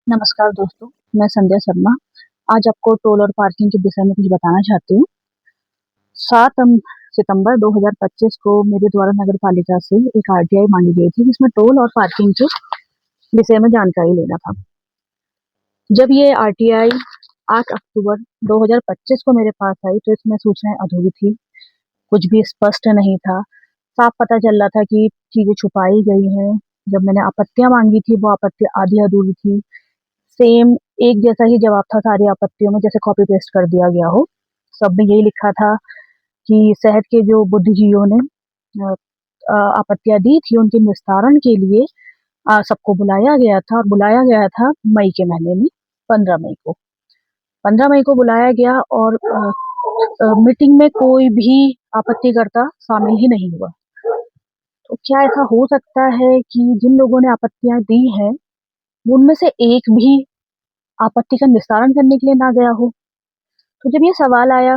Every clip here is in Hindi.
नमस्कार दोस्तों, मैं संध्या शर्मा। आज आपको टोल और पार्किंग के विषय में कुछ बताना चाहती हूँ। 7 सितंबर 2025 को मेरे द्वारा नगर पालिका से एक आरटीआई मांगी गई थी, जिसमें टोल और पार्किंग के विषय में जानकारी लेना था। जब ये आरटीआई 8 अक्टूबर 2025 को मेरे पास आई, तो इसमें सूचनाएं अधूरी थी, कुछ भी स्पष्ट नहीं था। साफ पता चल रहा था कि चीजें छुपाई गई हैं। जब मैंने आपत्तियां मांगी थी, वो आपत्ति आधी अधूरी थी। सेम एक जैसा ही जवाब था सारी आपत्तियों में, जैसे कॉपी पेस्ट कर दिया गया हो। सब में यही लिखा था कि शहर के जो बुद्धिजीवियों ने आपत्तियां दी थी, उनके निस्तारण के लिए सबको बुलाया गया था, और बुलाया गया था मई के महीने में, 15 मई को। 15 मई को बुलाया गया, और मीटिंग में कोई भी आपत्तिकर्ता शामिल ही नहीं हुआ। तो क्या ऐसा हो सकता है कि जिन लोगों ने आपत्तियां दी हैं, उनमें से एक भी आपत्ति का निस्तारण करने के लिए ना गया हो? तो जब ये सवाल आया,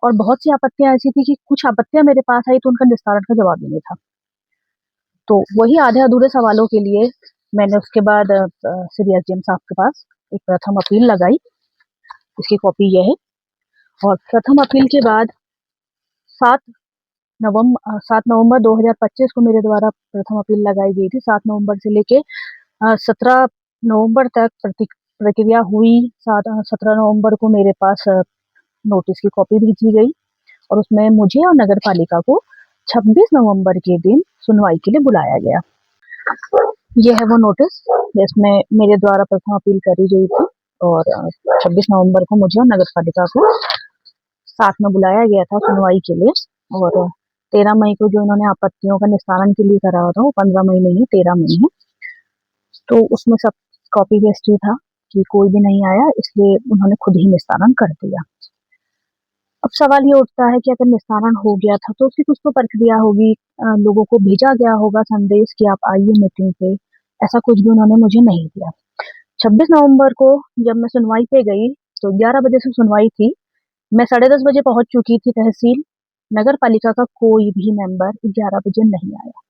और बहुत सी आपत्तियां ऐसी थी कि कुछ आपत्तियां मेरे पास आई तो उनका निस्तारण का जवाब ही नहीं था। तो वही आधे अधूरे सवालों के लिए मैंने उसके बाद श्री एसडीएम साहब के पास एक प्रथम अपील लगाई। इसकी कॉपी यह है। और प्रथम अपील के बाद 7 नवंबर 2025 को मेरे द्वारा प्रथम अपील लगाई गई थी। 7 नवंबर से लेके 17 नवंबर तक प्रक्रिया हुई। 17 नवंबर को मेरे पास नोटिस की कॉपी भेजी गई, और उसमें मुझे और नगर पालिका को 26 नवंबर के दिन सुनवाई के लिए बुलाया गया। यह है वो नोटिस जिसमें मेरे द्वारा प्रथम अपील करी गई थी, और 26 नवंबर को मुझे और नगर पालिका को साथ में बुलाया गया था सुनवाई के लिए। और 13 मई को जो इन्होंने आपत्तियों का निस्तारण के लिए करा था, वो 15 मई नहीं है, 13 मई है। तो उसमें सब कॉपी पेस्ट ही था कि कोई भी नहीं आया, इसलिए उन्होंने खुद ही निस्तारण कर दिया। अब सवाल ये उठता है कि अगर निस्तारण हो गया था तो उसकी कुछ तो प्रक्रिया होगी, लोगों को भेजा गया होगा संदेश कि आप आइए मीटिंग पे। ऐसा कुछ भी उन्होंने मुझे नहीं दिया। 26 नवंबर को जब मैं सुनवाई पे गई, तो 11 बजे से सुनवाई थी। मैं 10:30 बजे पहुंच चुकी थी तहसील। नगर पालिका का कोई भी मेंबर 11 बजे नहीं आया।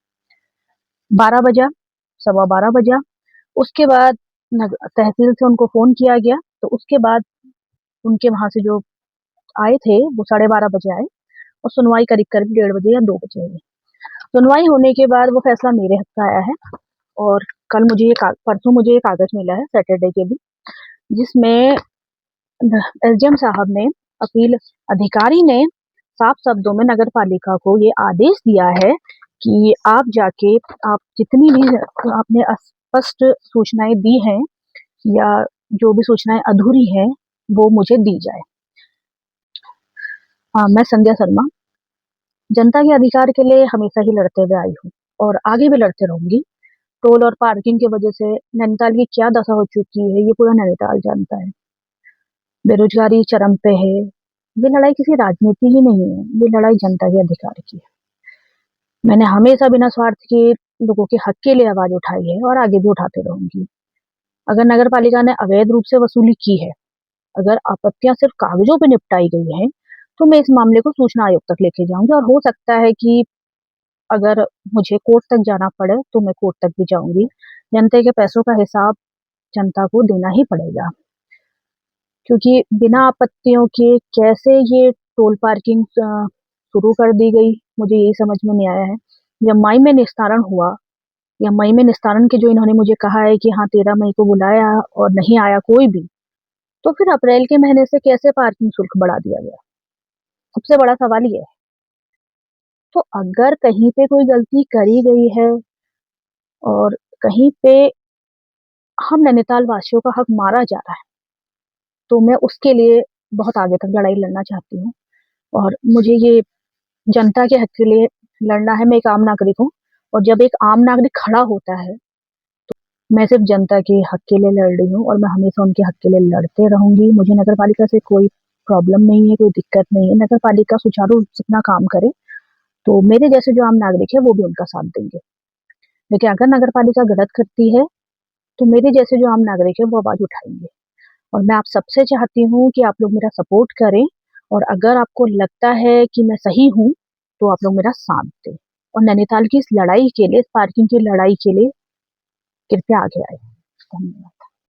12 बजा, 12:15 बजा। उसके बाद तहसील से उनको फोन किया गया, तो उसके बाद उनके वहां से जो आए थे वो 12:30 बजे आए, और सुनवाई करीब करीब 1:30 बजे या 2 बजे हुई। सुनवाई होने के बाद वो फैसला मेरे हक का आया है। और कल मुझे परसों मुझे ये कागज मिला है, सैटरडे के दिन, जिसमें एसडीएम साहब ने, अपील अधिकारी ने, साफ शब्दों में नगर पालिका को ये आदेश दिया है कि आप जाके, आप जितनी भी आपने स्पष्ट सूचनाएं दी हैं, या जो भी सूचनाएं अधूरी हैं, वो मुझे दी जाए। मैं संध्या शर्मा जनता के अधिकार के लिए हमेशा ही लड़ते हुए आई हूँ, और आगे भी लड़ते रहूंगी। टोल और पार्किंग की वजह से नैनीताल की क्या दशा हो चुकी है, ये पूरा नैनीताल जानता है। बेरोजगारी चरम पे है। ये लड़ाई किसी राजनीति की नहीं है, ये लड़ाई जनता के अधिकार की है। मैंने हमेशा बिना स्वार्थ के लोगों के हक के लिए आवाज उठाई है, और आगे भी उठाते रहूंगी। अगर नगर पालिका ने अवैध रूप से वसूली की है, अगर आपत्तियां सिर्फ कागजों पर निपटाई गई हैं, तो मैं इस मामले को सूचना आयोग तक लेके जाऊंगी, और हो सकता है कि अगर मुझे कोर्ट तक जाना पड़े तो मैं कोर्ट तक भी जाऊंगी। जनता के पैसों का हिसाब जनता को देना ही पड़ेगा, क्योंकि बिना आपत्तियों के कैसे ये टोल पार्किंग शुरू कर दी गई, मुझे यही समझ में नहीं आया है। जब मई में निस्तारण हुआ, या मई में निस्तारण के जो इन्होंने मुझे कहा है कि हाँ 13 मई को बुलाया और नहीं आया कोई भी, तो फिर अप्रैल के महीने से कैसे पार्किंग शुल्क बढ़ा दिया गया? सबसे बड़ा सवाल ये है। तो अगर कहीं पे कोई गलती करी गई है, और कहीं पे हम नैनीताल वासियों का हक मारा जा रहा है, तो मैं उसके लिए बहुत आगे तक लड़ाई लड़ना चाहती हूँ। और मुझे ये जनता के हक के लिए लड़ना है। मैं एक आम नागरिक हूँ, और जब एक आम नागरिक खड़ा होता है, मैं सिर्फ जनता के हक के लिए लड़ रही हूँ, और मैं हमेशा उनके हक के लिए लड़ते रहूंगी। मुझे नगर पालिका से कोई प्रॉब्लम नहीं है, कोई दिक्कत नहीं है। नगर पालिका सुचारू रूप से अपना काम करे, तो मेरे जैसे जो आम नागरिक है वो भी उनका साथ देंगे। लेकिन अगर नगर पालिका गलत करती है, तो मेरे जैसे जो आम नागरिक है वो आवाज उठाएंगे। और मैं आप सबसे चाहती हूँ कि आप लोग मेरा सपोर्ट करें, और अगर आपको लगता है कि मैं सही हूँ, तो आप लोग मेरा साथ दें, और नैनीताल की इस लड़ाई के लिए, इस पार्किंग की लड़ाई के लिए कृपया आगे आए। धन्यवाद।